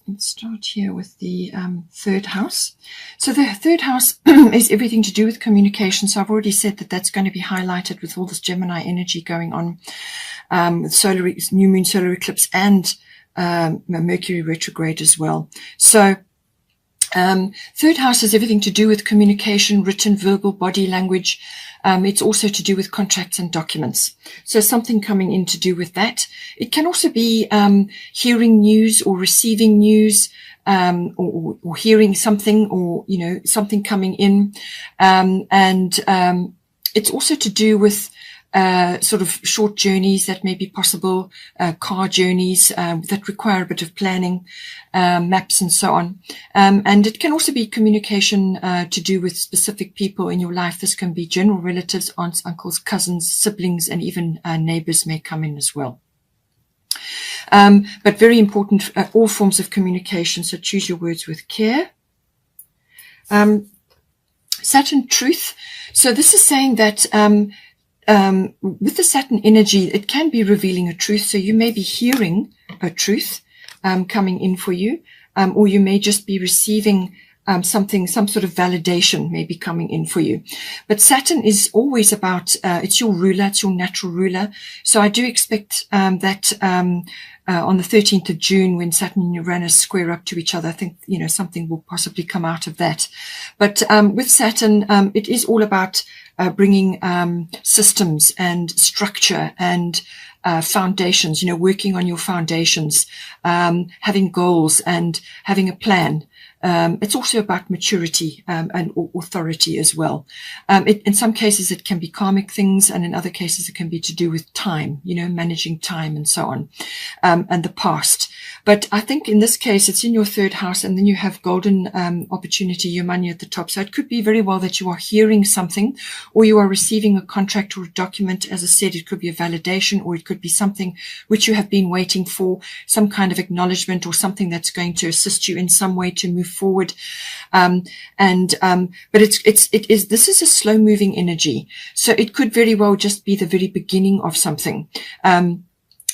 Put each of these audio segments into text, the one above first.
let's start here with the third house. So the third house is everything to do with communication. So I've already said that that's going to be highlighted with all this Gemini energy going on, solar new moon, solar eclipse, and Mercury retrograde as well. So third house has everything to do with communication, written, verbal, body language. It's also to do with contracts and documents. So something coming in to do with that. It can also be hearing news or receiving news, or hearing something, or, you know, something coming in. It's also to do with sort of short journeys that may be possible, car journeys that require a bit of planning, maps and so on. And it can also be communication to do with specific people in your life. This can be general relatives, aunts, uncles, cousins, siblings, and even neighbors may come in as well. But very important, all forms of communication. So choose your words with care. Saturn truth. So this is saying that with the Saturn energy, it can be revealing a truth. So you may be hearing a truth coming in for you, or you may just be receiving something, some sort of validation may be coming in for you. But Saturn is always about, it's your ruler, it's your natural ruler. So I do expect that on the 13th of June, when Saturn and Uranus square up to each other, I think, you know, something will possibly come out of that. But with Saturn, it is all about bringing systems and structure and foundations, you know, working on your foundations, having goals and having a plan. It's also about maturity and authority as well. In some cases, it can be karmic things, and in other cases, it can be to do with time, you know, managing time and so on, and the past. But I think in this case, it's in your third house, and then you have golden opportunity, your money at the top. So it could be very well that you are hearing something, or you are receiving a contract or a document. As I said, it could be a validation, or it could be something which you have been waiting for, some kind of acknowledgement, or something that's going to assist you in some way to move forward. But this is a slow moving energy. So it could very well just be the very beginning of something.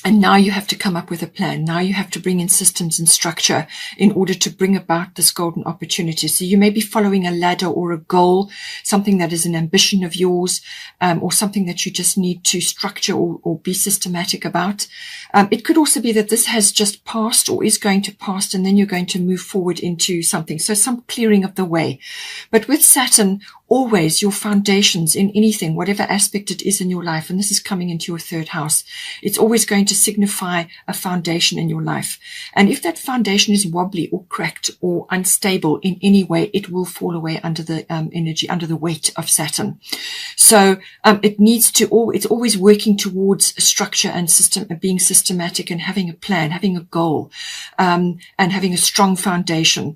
And now you have to come up with a plan. Now you have to bring in systems and structure in order to bring about this golden opportunity. So you may be following a ladder or a goal, something that is an ambition of yours, or something that you just need to structure or be systematic about. It could also be that this has just passed or is going to pass, and then you're going to move forward into something. So some clearing of the way. But with Saturn, always your foundations in anything, whatever aspect it is in your life, and this is coming into your third house, it's always going to signify a foundation in your life. And if that foundation is wobbly or cracked or unstable in any way, it will fall away under the energy, under the weight of Saturn. So it needs to, it's always working towards a structure and system, being systematic and having a plan, having a goal, and having a strong foundation.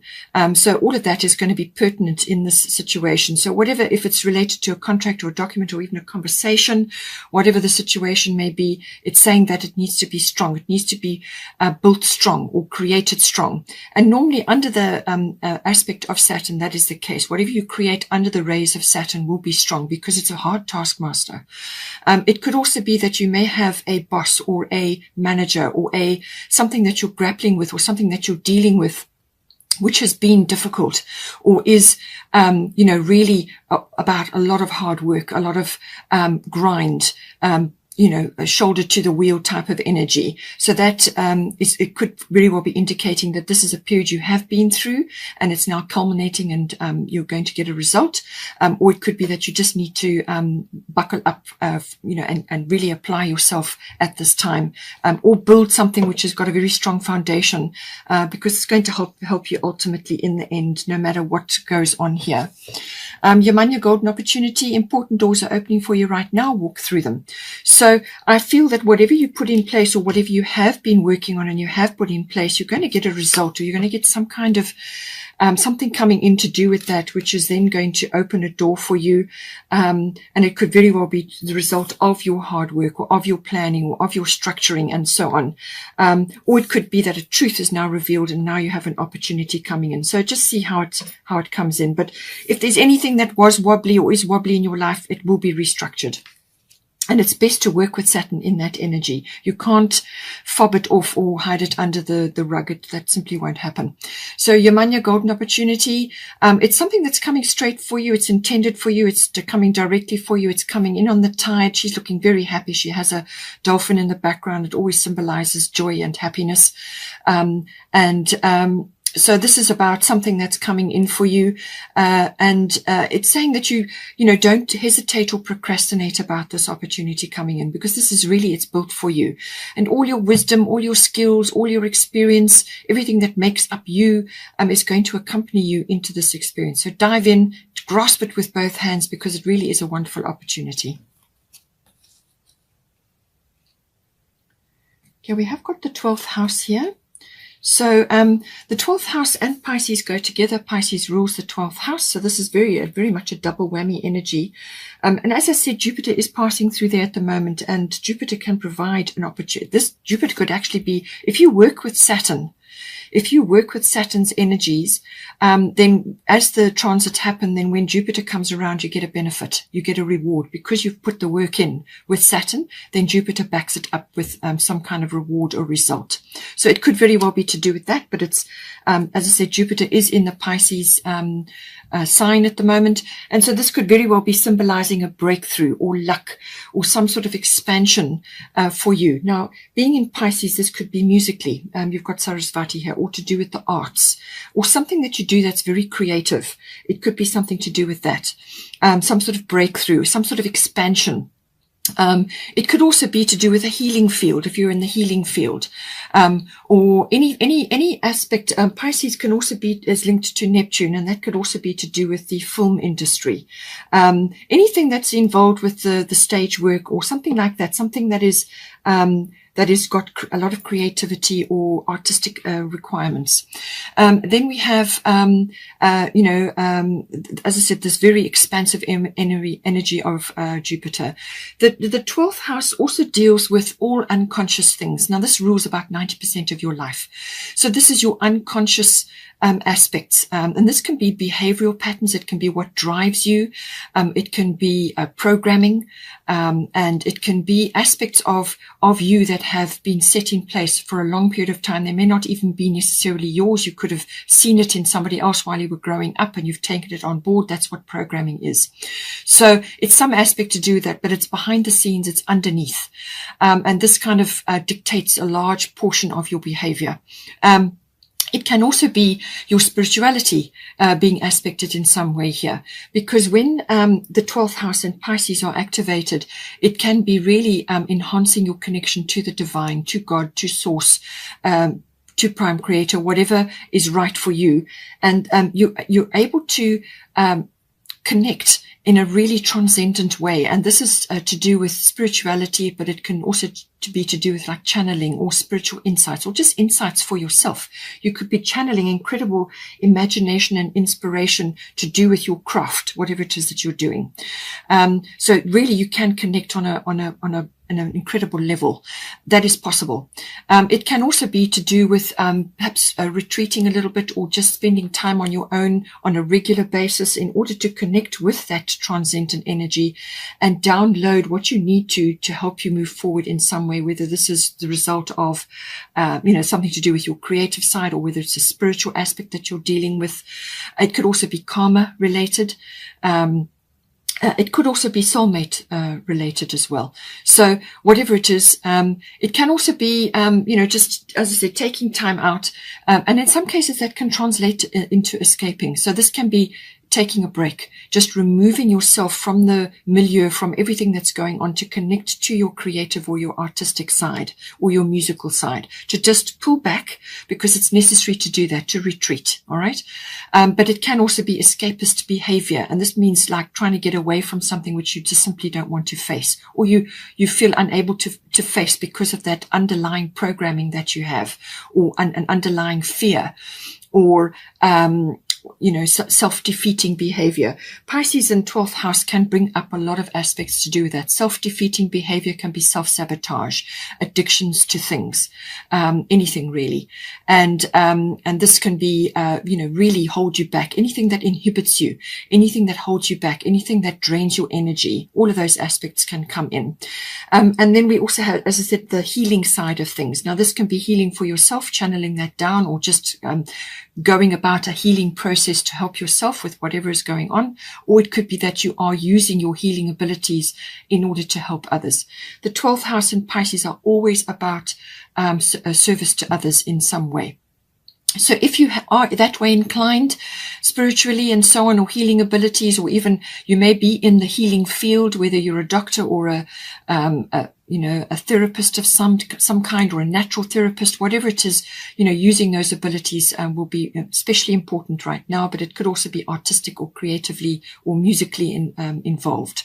So all of that is going to be pertinent in this situation. So whatever, if it's related to a contract or a document or even a conversation, whatever the situation may be, it's saying that it needs to be strong. It needs to be built strong or created strong. And normally under the aspect of Saturn, that is the case. Whatever you create under the rays of Saturn will be strong because it's a hard taskmaster. It could also be that you may have a boss or a manager or something that you're grappling with or something that you're dealing with, which has been difficult or is, really about a lot of hard work, a lot of grind, a shoulder to the wheel type of energy. So that it could very well be indicating that this is a period you have been through and it's now culminating and you're going to get a result. Or it could be that you just need to buckle up, and really apply yourself at this time, or build something which has got a very strong foundation, because it's going to help you ultimately in the end, no matter what goes on here. Your golden opportunity, important doors are opening for you right now. Walk through them. So I feel that whatever you put in place or whatever you have been working on and you have put in place, you're going to get a result, or you're going to get some kind of something coming in to do with that, which is then going to open a door for you. And it could very well be the result of your hard work or of your planning or of your structuring and so on. Or it could be that a truth is now revealed and now you have an opportunity coming in. So just see how it comes in. But if there's anything that was wobbly or is wobbly in your life, it will be restructured. And it's best to work with Saturn in that energy. You can't fob it off or hide it under the rug. That simply won't happen. So Yamanya, golden opportunity. It's something that's coming straight for you. It's intended for you. It's coming directly for you. It's coming in on the tide. She's looking very happy. She has a dolphin in the background. It always symbolizes joy and happiness. So this is about something that's coming in for you. It's saying that you don't hesitate or procrastinate about this opportunity coming in, because this is really, it's built for you. And all your wisdom, all your skills, all your experience, everything that makes up you, is going to accompany you into this experience. So dive in, grasp it with both hands, because it really is a wonderful opportunity. Okay, we have got the 12th house here. So the 12th house and Pisces go together. Pisces rules the 12th house. So this is very much a double whammy energy. And as I said, Jupiter is passing through there at the moment, and Jupiter can provide an opportunity. This Jupiter could actually be, if you work with Saturn, if you work with Saturn's energies, then as the transits happen, then when Jupiter comes around, you get a benefit, you get a reward, because you've put the work in with Saturn. Then Jupiter backs it up with some kind of reward or result. So it could very well be to do with that, but it's, as I said, Jupiter is in the Pisces sign at the moment, and so this could very well be symbolizing a breakthrough or luck or some sort of expansion for you. Now, being in Pisces, this could be musically. You've got Sarasvati here, or to do with the arts, or something that you do that's very creative. It could be something to do with that, some sort of breakthrough, some sort of expansion. It could also be to do with a healing field, if you're in the healing field, or any aspect. Pisces can also be is linked to Neptune, and that could also be to do with the film industry. Anything that's involved with the stage work or something like that, something that is got a lot of creativity or artistic requirements. Then we have, as I said, this very expansive energy of Jupiter. The 12th house also deals with all unconscious things. Now, this rules about 90% of your life. So this is your unconscious aspects. And this can be behavioral patterns. It can be what drives you. It can be programming. And it can be aspects of you that have been set in place for a long period of time. They may not even be necessarily yours. You could have seen it in somebody else while you were growing up, and you've taken it on board. That's what programming is. So it's some aspect to do that, but it's behind the scenes. It's underneath. And this kind of dictates a large portion of your behavior. It can also be your spirituality being aspected in some way here, because when the 12th house and Pisces are activated, it can be really enhancing your connection to the divine, to God, to source, to prime creator, whatever is right for you. And you're able to connect in a really transcendent way. And this is to do with spirituality, but it can also be to do with like channeling or spiritual insights, or just insights for yourself. You could be channeling incredible imagination and inspiration to do with your craft, whatever it is that you're doing. So really you can connect on an incredible level. That is possible. It can also be to do with perhaps retreating a little bit, or just spending time on your own on a regular basis in order to connect with that transcendent energy and download what you need to help you move forward in some way, whether this is the result of something to do with your creative side, or whether it's a spiritual aspect that you're dealing with. It could also be karma related. It could also be soulmate related as well. So whatever it is, it can also be, just, as I said, taking time out. And in some cases that can translate into escaping. So this can be taking a break, just removing yourself from the milieu, from everything that's going on, to connect to your creative or your artistic side or your musical side, to just pull back because it's necessary to do that, to retreat. All right. But it can also be escapist behavior. And this means like trying to get away from something which you just simply don't want to face, or you feel unable to face because of that underlying programming that you have, or an underlying fear, or self-defeating behavior. Pisces in 12th house can bring up a lot of aspects to do with that. Self-defeating behavior can be self-sabotage, addictions to things, anything really. And this can be, really hold you back. Anything that inhibits you, anything that holds you back, anything that drains your energy, all of those aspects can come in. And then we also have, as I said, the healing side of things. Now, this can be healing for yourself, channeling that down, or just going about a healing process to help yourself with whatever is going on. Or it could be that you are using your healing abilities in order to help others. The 12th house in Pisces are always about service to others in some way. So if you are that way inclined spiritually and so on, or healing abilities, or even you may be in the healing field, whether you're a doctor or a therapist of some kind, or a natural therapist, whatever it is, using those abilities will be especially important right now, but it could also be artistic or creatively or musically involved.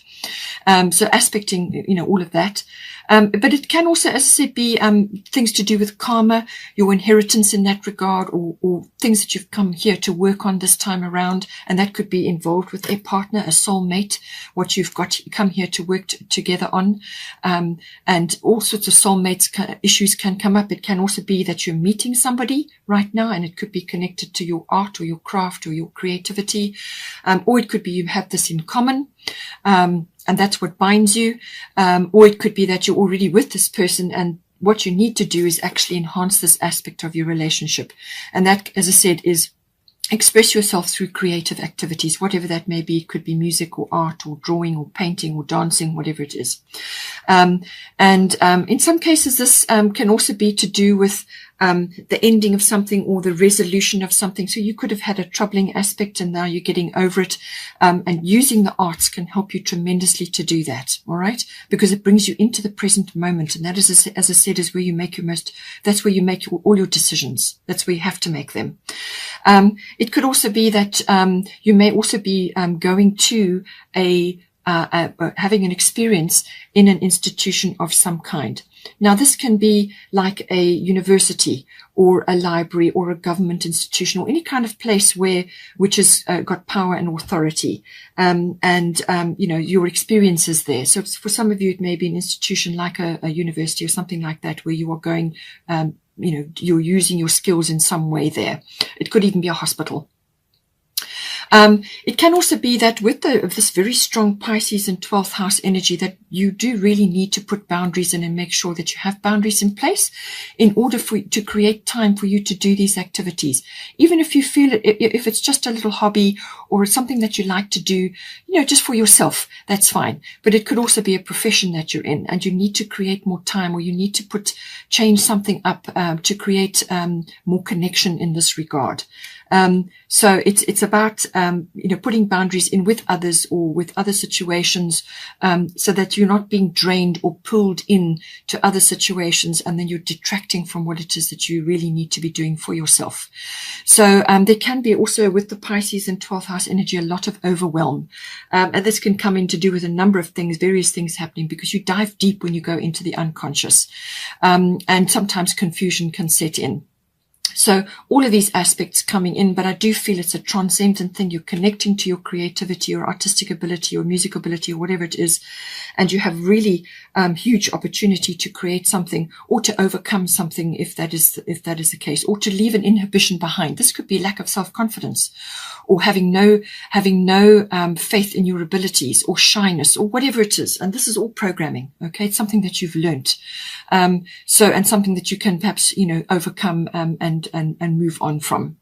So aspecting, all of that. But it can also, as I said, be things to do with karma, your inheritance in that regard, or things that you've come here to work on this time around. And that could be involved with a partner, a soulmate, what you've got come here to work together on. And all sorts of soulmates issues can come up. It can also be that you're meeting somebody right now, and it could be connected to your art or your craft or your creativity. Or it could be you have this in common. And that's what binds you. Or it could be that you're already with this person, and what you need to do is actually enhance this aspect of your relationship. And that, as I said, is express yourself through creative activities, whatever that may be. It could be music or art or drawing or painting or dancing, whatever it is. And in some cases, this can also be to do with the ending of something or the resolution of something. So you could have had a troubling aspect and now you're getting over it. And using the arts can help you tremendously to do that. All right. Because it brings you into the present moment. And that is, as I said, is where you make that's where you make all your decisions. That's where you have to make them. It could also be that, you may also be, going to having an experience in an institution of some kind. Now, this can be like a university or a library or a government institution or any kind of place which has got power and authority, your experiences there. So for some of you, it may be an institution like a university or something like that, where you are going, you're using your skills in some way there. It could even be a hospital. It can also be that with this very strong Pisces and 12th house energy, that you do really need to put boundaries in and make sure that you have boundaries in place in order to create time for you to do these activities. Even if you feel it, if it's just a little hobby or something that you like to do, just for yourself, that's fine. But it could also be a profession that you're in, and you need to create more time, or you need to change something up to create more connection in this regard. So it's about, putting boundaries in with others or with other situations, so that you're not being drained or pulled in to other situations, and then you're detracting from what it is that you really need to be doing for yourself. So, there can be also with the Pisces and 12th house energy, a lot of overwhelm. And this can come in to do with a number of things, various things happening, because you dive deep when you go into the unconscious. And sometimes confusion can set in. So all of these aspects coming in, but I do feel it's a transcendent thing. You're connecting to your creativity or artistic ability or music ability or whatever it is. And you have really huge opportunity to create something or to overcome something if that is the case, or to leave an inhibition behind. This could be lack of self-confidence, or having no faith in your abilities, or shyness, or whatever it is. And this is all programming. Okay. It's something that you've learnt. And something that you can perhaps, overcome, and move on from.